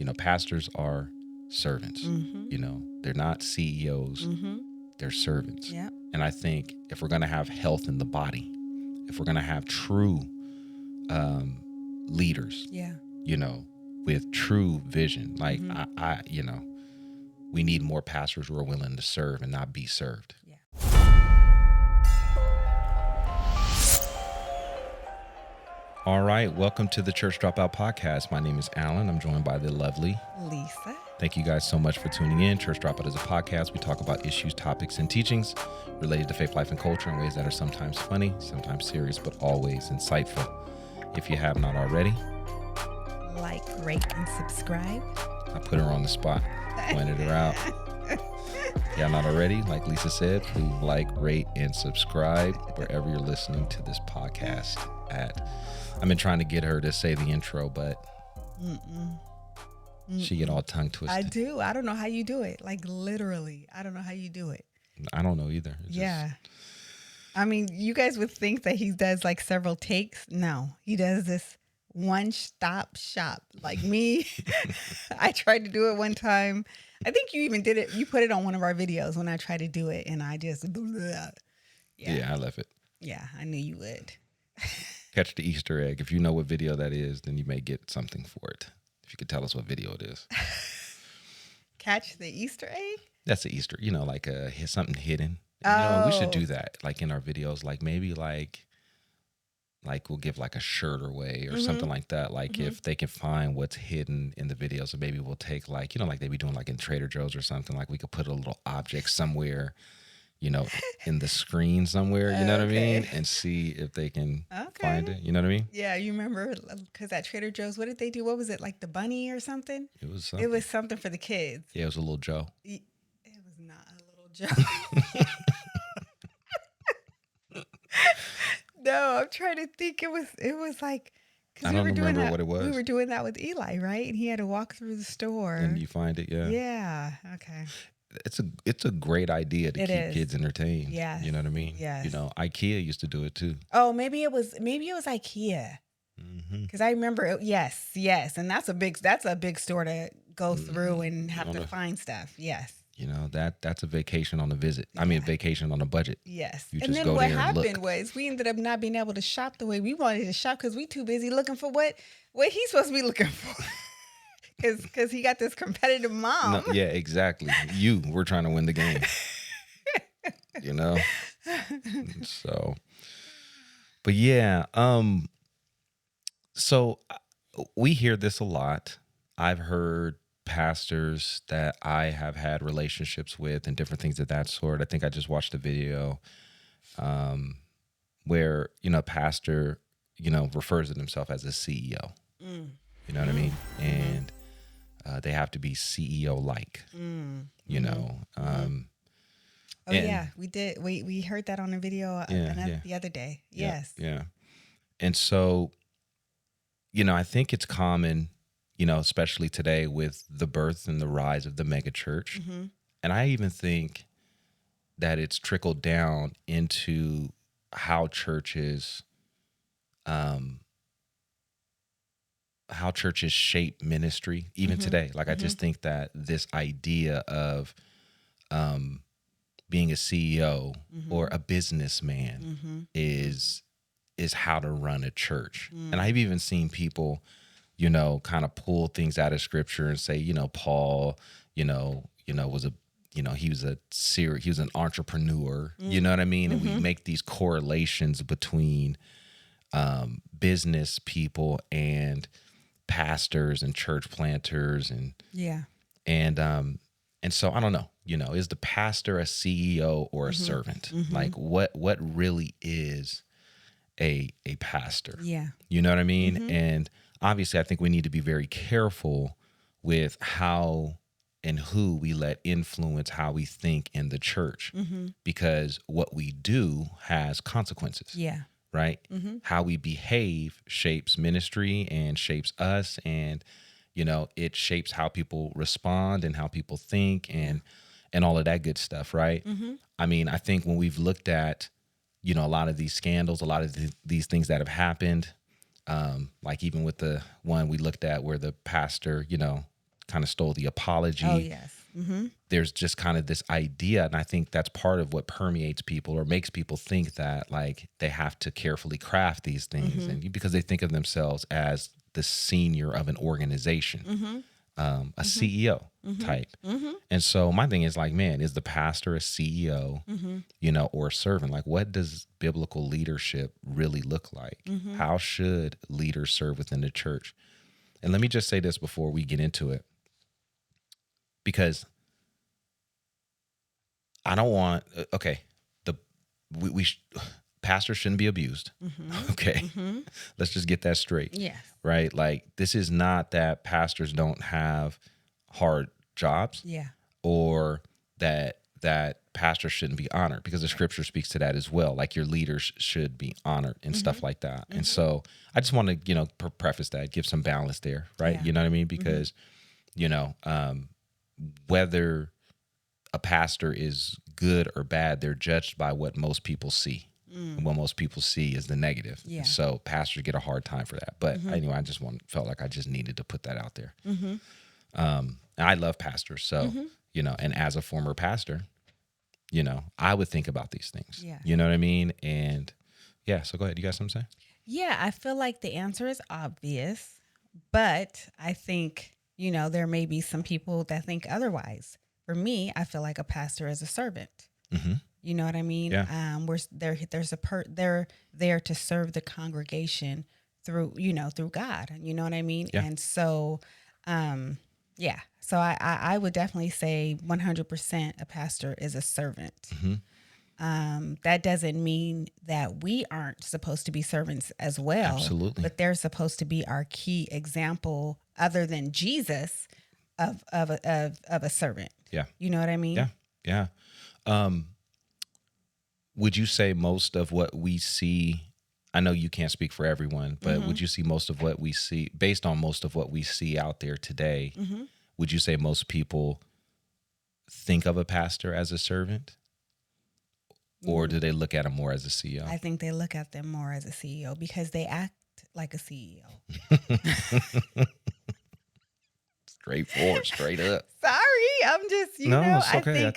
Pastors are servants. They're not CEOs. They're servants. Yeah. And I think if we're going to have health in the body, if we're going to have true leaders, Yeah. with true vision, like Mm-hmm. we need more pastors who are willing to serve and not be served. Yeah. All right. Welcome to the Church Dropout podcast. My name is Alan. I'm joined by the lovely Lisa. Thank you guys so much for tuning in. Church Dropout is a podcast. We talk about issues, topics, and teachings related to faith, life, and culture in ways that are sometimes funny, sometimes serious, but always insightful. If you have not already, Like, rate, and subscribe. I put her on the spot, pointed her out. If you're not already, like Lisa said, please like, rate, and subscribe wherever you're listening to this podcast at. I've been trying to get her to say the intro, but she get all tongue twisted. I do. I don't know how you do it. Like, literally. I don't know how you do it. I don't know either. Yeah. I mean, you guys would think that he does like several takes. No, he does this one-stop shop. Like me, I tried to do it one time. I think you even did it. You put it on one of our videos when I tried to do it, and I just, Yeah, I left it. Yeah, I knew you would. Catch the Easter egg. If you know what video that is, then you may get something for it. If you could tell us what video it is. Catch the Easter egg? That's the Easter, like something hidden. We should do that, like in our videos, like maybe like we'll give like a shirt away or something like that. Like if they can find what's hidden in the videos, so maybe we'll take like, like they be doing like in Trader Joe's or something, like we could put a little object somewhere, in the screen somewhere, you know what I mean? And see if they can find it, you know what I mean? Yeah, you remember, because at Trader Joe's, what did they do? What was it, like the bunny or something? It was something. It was something for the kids. Yeah, it was a little Joe. It was not a little Joe. No, I'm trying to think. It was like, I don't remember what it was. We were doing that with Eli, right? And he had to walk through the store. And you find it, yeah. Yeah. Okay. It's a great idea to keep kids entertained. Yes. You know what I mean? Yes. IKEA used to do it too. Oh, maybe it was IKEA. Because I remember it. Yes. And that's a big store to go through and have to find stuff. Yes. That's a vacation on a visit. Yeah. I mean, a vacation on a budget. Yes. You and just then go what there and happened was we ended up not being able to shop the way we wanted to shop because we too busy looking for what he's supposed to be looking for. Because he got this competitive mom. No, yeah, exactly. We're trying to win the game. So, but yeah. So we hear this a lot. I've heard pastors that I have had relationships with and different things of that sort. I think I just watched a video where, pastor, refers to himself as a CEO. You know what I mean? And they have to be CEO-like, yeah, we did. We heard that on a video the other day. Yes. Yeah. And so, I think it's common, especially today with the birth and the rise of the mega church. And I even think that it's trickled down into how churches shape ministry, even today. Like, I just think that this idea of being a CEO or a businessman is how to run a church. And I've even seen people, kind of pull things out of scripture and say, Paul, was he was an entrepreneur, you know what I mean? And we make these correlations between business people and pastors and church planters and so I don't know, is the pastor a CEO or a servant? Like what really is a pastor? Yeah. You know what I mean? And obviously I think we need to be very careful with how and who we let influence how we think in the church, because what we do has consequences. Yeah. Right? How we behave shapes ministry and shapes us, and it shapes how people respond and how people think and all of that good stuff, right? I mean, I think when we've looked at a lot of these scandals, a lot of these things that have happened, like even with the one we looked at where the pastor kind of stole the apology. Oh, yes. Mm-hmm. There's just kind of this idea, and I think that's part of what permeates people or makes people think that like they have to carefully craft these things, and because they think of themselves as the senior of an organization, a CEO type. And so my thing is like, man, is the pastor a CEO, or a servant? Like, what does biblical leadership really look like? How should leaders serve within the church? And let me just say this before we get into it, because I don't want, okay, pastors shouldn't be abused. Okay. Let's just get that straight. Yes. Right? Like, this is not that pastors don't have hard jobs. Yeah. Or that pastors shouldn't be honored, because the scripture speaks to that as well. Like, your leaders should be honored and stuff like that. And so I just want to, preface that, give some balance there. Right. Yeah. You know what I mean? Because, whether a pastor is good or bad, they're judged by what most people see. And what most people see is the negative. Yeah. So pastors get a hard time for that. But anyway, I just felt like I just needed to put that out there. And I love pastors. So, and as a former pastor, I would think about these things. Yeah. You know what I mean? And yeah, so go ahead. You got something to say? Yeah, I feel like the answer is obvious, but I think, there may be some people that think otherwise. For me, I feel like a pastor is a servant. You know what I mean? Yeah. They're there to serve the congregation through God. You know what I mean? Yeah. And so, yeah. So I would definitely say 100% a pastor is a servant. That doesn't mean that we aren't supposed to be servants as well. Absolutely. But they're supposed to be our key example, other than Jesus, of a servant. Yeah. You know what I mean? Yeah. Would you say most of what we see, I know you can't speak for everyone, but would you see most of what we see, based on most of what we see out there today, would you say most people think of a pastor as a servant? Or do they look at him more as a CEO? I think they look at them more as a CEO because they act like a CEO. Straightforward, straight up. Sorry, I'm just, it's okay.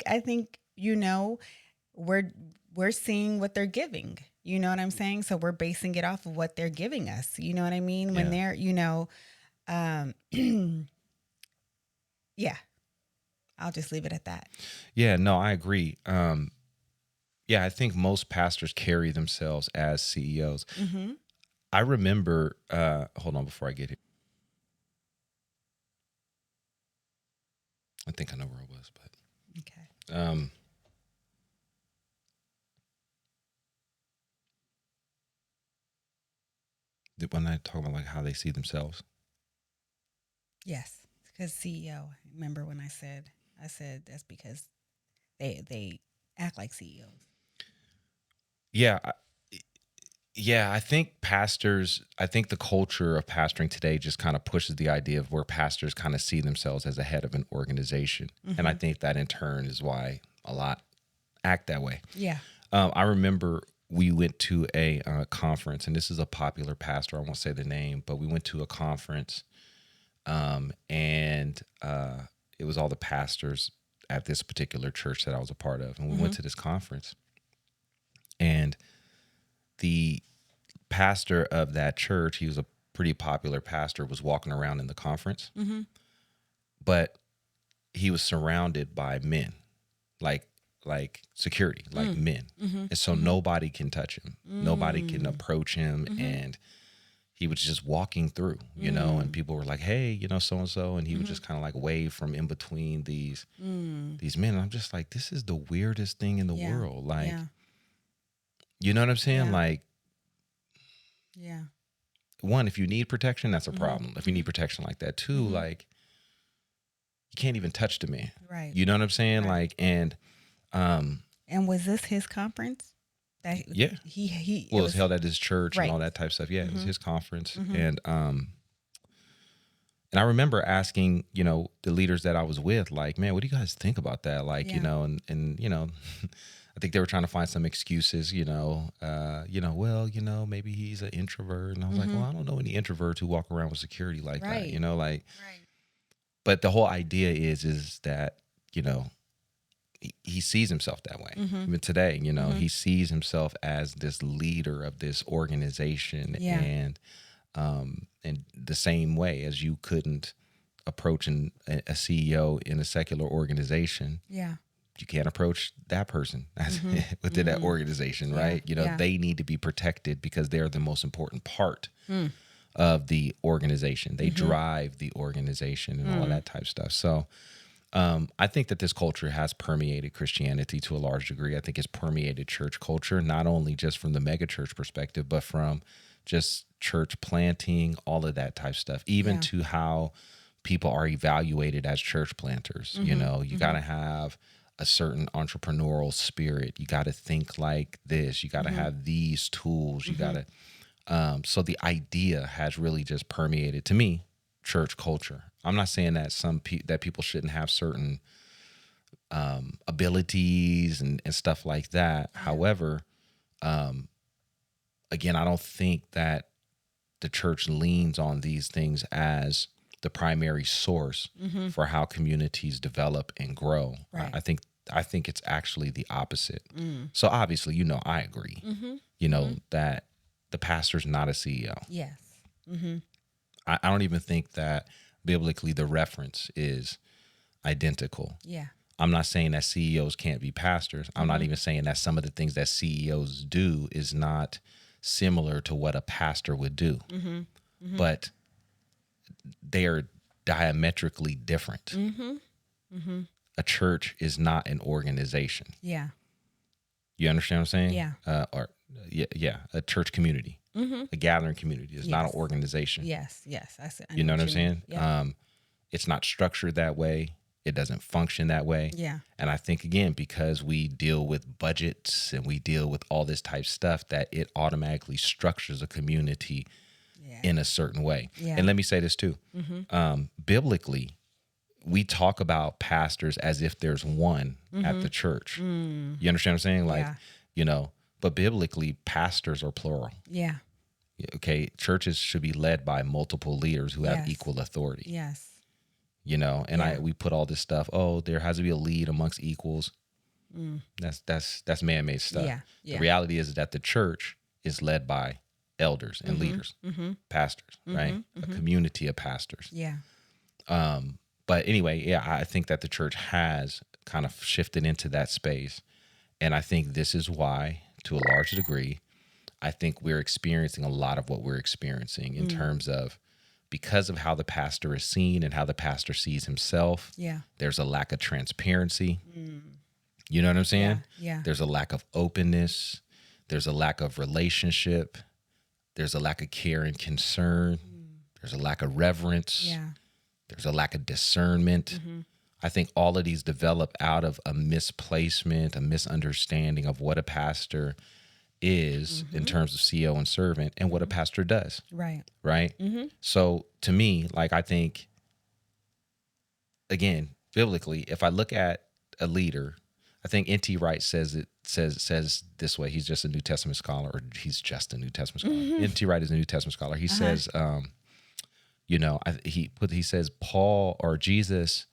I think we're seeing what they're giving. You know what I'm saying? So we're basing it off of what they're giving us. You know what I mean? When they're, yeah. I'll just leave it at that. Yeah, no, I agree. Yeah, I think most pastors carry themselves as CEOs. I remember, hold on before I get here. I think I know where I was, but okay. When I talk about like how they see themselves. Yes, because CEO. Remember when I said that's because they act like CEOs. Yeah. I think the culture of pastoring today just kind of pushes the idea of where pastors kind of see themselves as a head of an organization. And I think that in turn is why a lot act that way. Yeah. I remember we went to a conference, and this is a popular pastor. I won't say the name, but we went to a conference, and it was all the pastors at this particular church that I was a part of. And we went to this conference, and the pastor of that church, he was a pretty popular pastor, was walking around in the conference, but he was surrounded by men, like security, like men. And so nobody can touch him. Nobody can approach him. And he was just walking through, and people were like, hey, so-and-so. And he would just kind of like wave from in between these men. And I'm just like, this is the weirdest thing in the world. Like, you know what I'm saying? Yeah. Like, yeah. One, if you need protection, that's a problem. If you need protection like that. Two, like, you can't even touch the man. Right. You know what I'm saying? Right. Like, and was this his conference? Yeah. He it was held at his church right. and all that type of stuff. Yeah, it was his conference. And I remember asking, the leaders that I was with, like, man, what do you guys think about that? Like, and I think they were trying to find some excuses, maybe he's an introvert. And I was like, well, I don't know any introverts who walk around with security like that, like, Right. but the whole idea is that, you know, he sees himself that way. Even today, you know, he sees himself as this leader of this organization, Yeah. and the same way as you couldn't approach a CEO in a secular organization, Yeah. you can't approach that person within that organization, Yeah. right? You know, Yeah. they need to be protected because they're the most important part of the organization. They drive the organization and all of that type of stuff. So I think that this culture has permeated Christianity to a large degree. I think it's permeated church culture, not only just from the mega church perspective, but from just church planting, all of that type of stuff, even Yeah. to how people are evaluated as church planters. You know, you got to have a certain entrepreneurial spirit. You got to think like this. You got to have these tools. You got to. So the idea has really just permeated, to me, church culture. I'm not saying that that people shouldn't have certain abilities and stuff like that. However, again, I don't think that the church leans on these things as the primary source for how communities develop and grow. Right. I think it's actually the opposite. So obviously, you know, I agree. You know that the pastor's not a CEO. Yes. I don't even think that biblically the reference is identical. Yeah. I'm not saying that CEOs can't be pastors. I'm not even saying that some of the things that CEOs do is not similar to what a pastor would do. But they are diametrically different. A church is not an organization. Yeah. You understand what I'm saying? Yeah. A church community, a gathering community is not an organization. Yes. Yes. I You know what I'm you mean. saying? Yeah. It's not structured that way. It doesn't function that way. Yeah. And I think, again, because we deal with budgets and we deal with all this type stuff, that it automatically structures a community in a certain way. Yeah. And let me say this too. Biblically, we talk about pastors as if there's one at the church. You understand what I'm saying? Like, you know, but biblically, pastors are plural. Yeah. Okay. Churches should be led by multiple leaders who have Yes. equal authority. Yes. You know, and we put all this stuff. Oh, there has to be a lead amongst equals. That's man-made stuff. Yeah. Yeah. The reality is that the church is led by elders and leaders, pastors, right? A community of pastors. Yeah. But anyway, yeah, I think that the church has kind of shifted into that space, and I think this is why, to a large degree, I think we're experiencing a lot of what we're experiencing in terms of, because of how the pastor is seen and how the pastor sees himself. Yeah. There's a lack of transparency. You know what I'm saying? Yeah. There's a lack of openness. There's a lack of relationship. There's a lack of care and concern. There's a lack of reverence. Yeah. There's a lack of discernment. I think all of these develop out of a misplacement, a misunderstanding of what a pastor is in terms of CEO and servant and what a pastor does. Right. Right. So to me, like, I think, again, biblically, if I look at a leader, I think N.T. Wright says this way. He's just a New Testament scholar, or he's just a New Testament scholar. N.T. Wright is a New Testament scholar. He says, you know, he says Paul or Jesus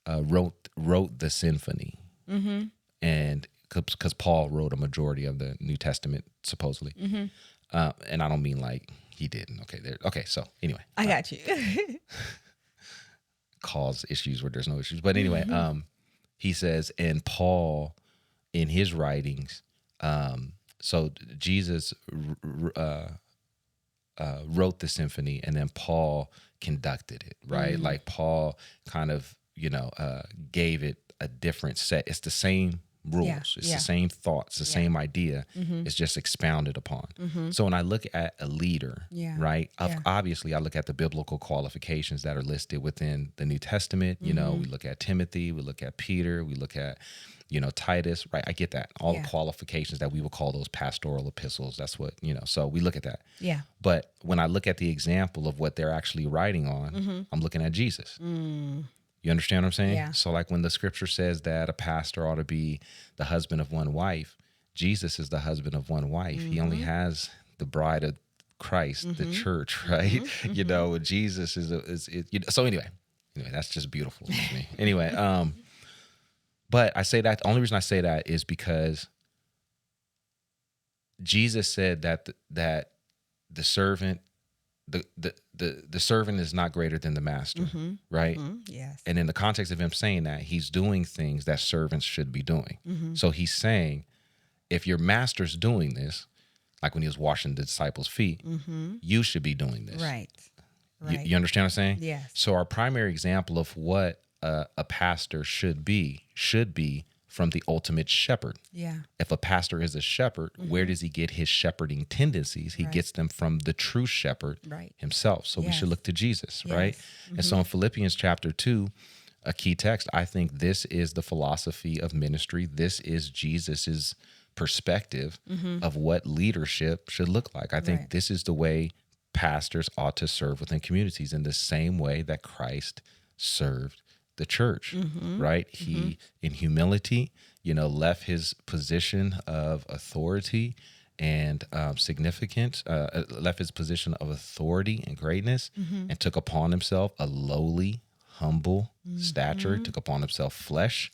wrote the symphony, and because Paul wrote a majority of the New Testament supposedly, and I don't mean like he didn't. Okay, so anyway, I got you. cause issues where there's no issues, but anyway, he says, and Paul in his writings, so Jesus wrote the symphony, and then Paul conducted it, right? Like Paul kind of, you know, gave it a different set. It's the same rules. It's the same thoughts, the same idea. It's just expounded upon. So when I look at a leader, right, obviously I look at the biblical qualifications that are listed within the New Testament. You know, we look at Timothy, we look at Peter, we look at, you know, Titus, right? I get that. All the qualifications that we would call those pastoral epistles. That's what, you know, so we look at that. Yeah. But when I look at the example of what they're actually writing on, I'm looking at Jesus. You understand what I'm saying? Yeah. So like when the scripture says that a pastor ought to be the husband of one wife, Jesus is the husband of one wife. He only has the bride of Christ, the church, right? You know, Jesus is you know, so anyway, Anyway, that's just beautiful to me. Anyway, but I say that, the only reason I say that is because Jesus said that that the servant, the servant is not greater than the master, right? Yes. And in the context of him saying that, he's doing things that servants should be doing. So he's saying, if your master's doing this, like when he was washing the disciples' feet, you should be doing this. Right. You understand what I'm saying? Yes. So our primary example of what a pastor should be from the ultimate shepherd. Yeah. If a pastor is a shepherd, where does he get his shepherding tendencies? He gets them from the true shepherd himself. So we should look to Jesus, right? And so in Philippians chapter 2, a key text, I think this is the philosophy of ministry. This is Jesus's perspective of what leadership should look like. I think this is the way pastors ought to serve within communities, in the same way that Christ served the church, right? He, in humility, left his position of authority and significance, left his position of authority and greatness, and took upon himself a lowly, humble stature, took upon himself flesh,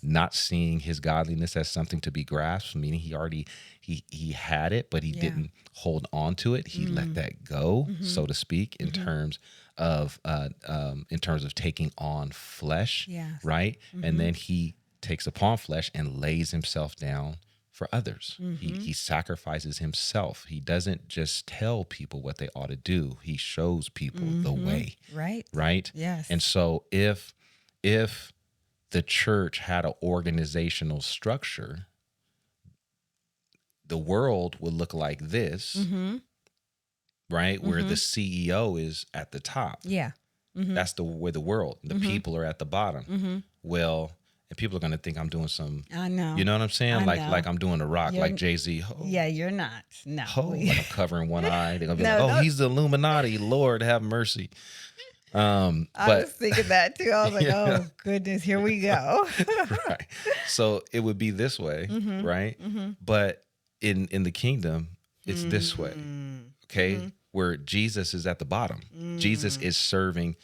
not seeing his godliness as something to be grasped, meaning he had it, but he didn't hold on to it. He let that go, so to speak, in terms of taking on flesh, right? And then he takes upon flesh and lays himself down for others. He sacrifices himself. He doesn't just tell people what they ought to do. He shows people the way. Right? Yes. And so if the church had an organizational structure, the world would look like this, right? Where the CEO is at the top. Yeah. That's where the world, the people are at the bottom. Well, and people are going to think I'm doing some, I know. you know what I'm saying? I Like know. like I'm doing a rock, like Jay-Z. Yeah, you're not. No. Like I'm covering one eye. They're going to be No, like, he's the Illuminati. Lord, have mercy. I was thinking that too. I was like, oh, goodness, here we go. Right. So it would be this way, right? But in the kingdom, it's this way, okay? Where Jesus is at the bottom. Jesus is serving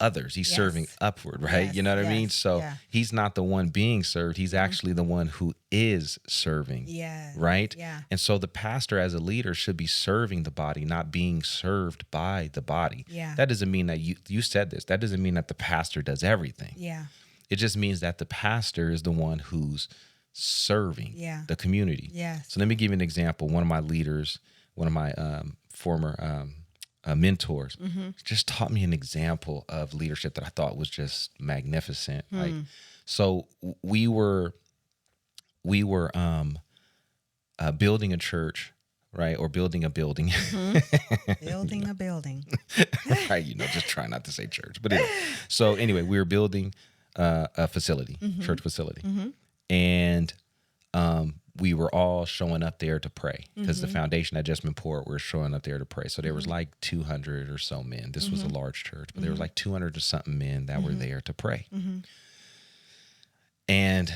others. He's serving upward, right? Yes, You know what I mean? yes, So yeah. he's not the one being served. He's actually the one who is serving, Yeah. right? Yeah. And so the pastor as a leader should be serving the body, not being served by the body. Yeah. That doesn't mean that you said this. That doesn't mean that the pastor does everything. Yeah. It just means that the pastor is the one who's serving the community. Yes. So let me give you an example. One of my leaders, one of my former mentors, just taught me an example of leadership that I thought was just magnificent. Like, so we were building a church, right, or building a building, Building a building. right? Just try not to say church, but anyway. So anyway, we were building a facility, church facility, and we were all showing up there to pray because the foundation had just been poured. We were showing up there to pray. So there was like 200 or so men. This was a large church, but there was like 200 or something men that were there to pray. And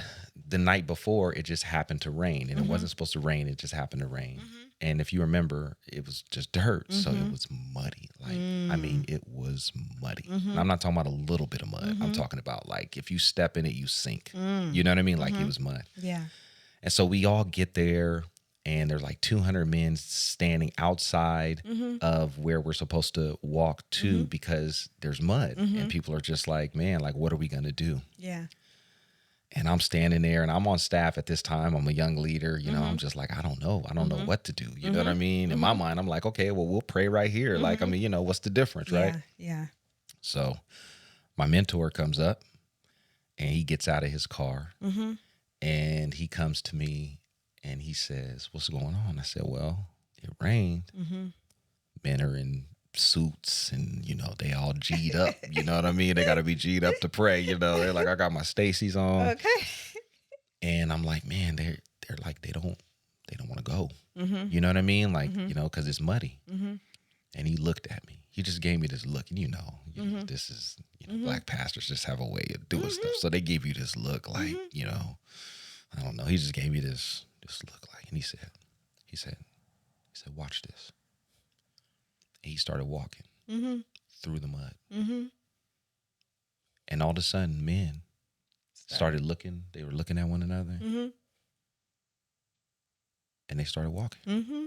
the night before, it just happened to rain, and it wasn't supposed to rain. It just happened to rain. And if you remember, it was just dirt, so it was muddy. Like, I mean, it was muddy. And I'm not talking about a little bit of mud. I'm talking about like if you step in it, you sink. You know what I mean? Like it was mud. Yeah. And so we all get there, and there's like 200 men standing outside of where we're supposed to walk to because there's mud. And people are just like, man, like, what are we going to do? Yeah. And I'm standing there, and I'm on staff at this time. I'm a young leader. I'm just like, I don't know. I don't know what to do. You know what I mean? In my mind, I'm like, okay, well, we'll pray right here. Like, I mean, what's the difference, right? Yeah. So my mentor comes up, and he gets out of his car. And he comes to me and he says, what's going on? I said, well, it rained. Men are in suits and, they all G'd up. You know what I mean? They got to be G'd up to pray. They're like, I got my Stacy's on. Okay. And I'm like, man, they're like, they don't want to go. You know what I mean? Like, because it's muddy. And he looked at me. He just gave me this look. And this is, black pastors just have a way of doing stuff. So they give you this look like, I don't know. He just gave me this look like, and he said, watch this. And he started walking through the mud. And all of a sudden, men started looking. They were looking at one another. Mm-hmm. And they started walking. Mm-hmm.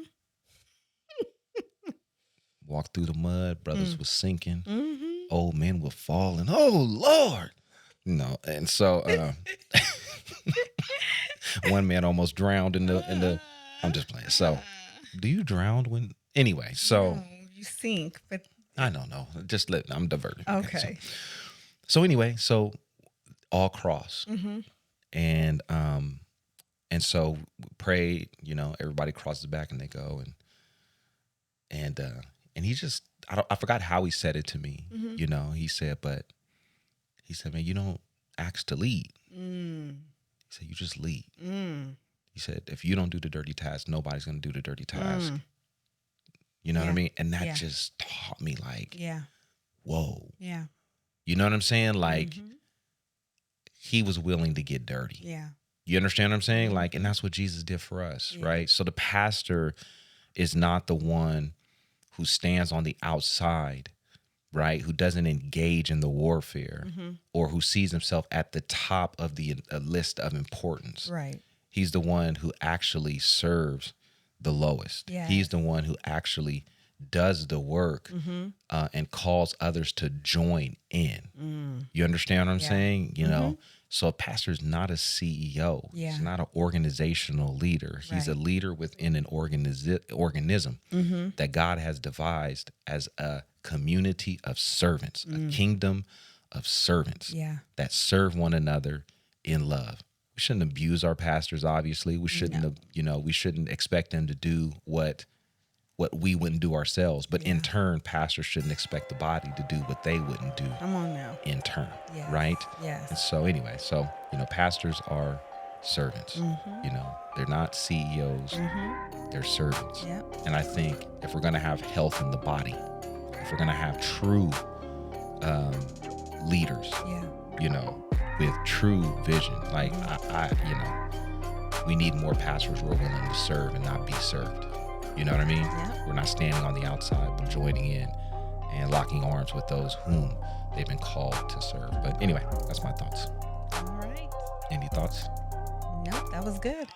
Walked through the mud. Brothers was sinking. Mm-hmm. Old men were falling. Oh, Lord. And so one man almost drowned in the I'm just playing. So do you drown when anyway? So No, you sink, but I don't know. I'm diverting. okay. So anyway, so all cross. Mm-hmm. And so we prayed, everybody crosses back and they go and he just I forgot how he said it to me. Mm-hmm. He said, man, you don't ask to lead. Mm. He said, you just lead. Mm. He said, if you don't do the dirty task, nobody's going to do the dirty task. Mm. You know what I Yeah. mean? And that Yeah. just taught me like, Yeah. whoa. Yeah. You know what I'm saying? Like Mhm. he was willing to get dirty. Yeah. You understand what I'm saying? Like, and that's what Jesus did for us, Yeah. right? So the pastor is not the one who stands on the outside, right? Who doesn't engage in the warfare Mm-hmm. or who sees himself at the top of the list of importance. Right. He's the one who actually serves the lowest. Yes. He's the one who actually does the work Mm-hmm. and calls others to join in. Mm. You understand what I'm Yeah. saying? So a pastor is not a CEO. Yeah. He's not an organizational leader. He's a Right. leader within an organism Mm-hmm. that God has devised as a community of servants, a kingdom of servants Yeah. that serve one another in love. We shouldn't abuse our pastors, obviously. We shouldn't we shouldn't expect them to do what we wouldn't do ourselves. But in Yeah. turn, pastors shouldn't expect the body to do what they wouldn't do Come on now. in turn. Yes. Right? Yes. And so anyway, pastors are servants. Mm-hmm. They're not CEOs, Mm-hmm. they're servants. Yep. And I think if we're going to have health in the body, if we're going to have true leaders, Yeah. with true vision, like we need more pastors who are willing to serve and not be served. You know what I mean? Yeah. We're not standing on the outside, but joining in and locking arms with those whom they've been called to serve. But anyway, that's my thoughts. All right. Any thoughts? Nope, that was good.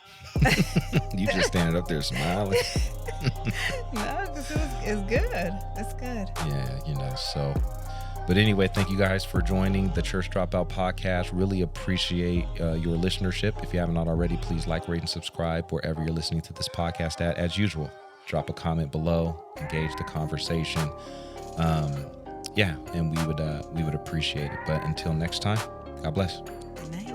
You just standing up there smiling. No, because it's good. It's good. Yeah, so. But anyway, thank you guys for joining the Church Dropout podcast. Really appreciate your listenership. If you haven't already, please like, rate, and subscribe wherever you're listening to this podcast at. As usual, drop a comment below, engage the conversation. And we would appreciate it. But until next time, God bless. Good night.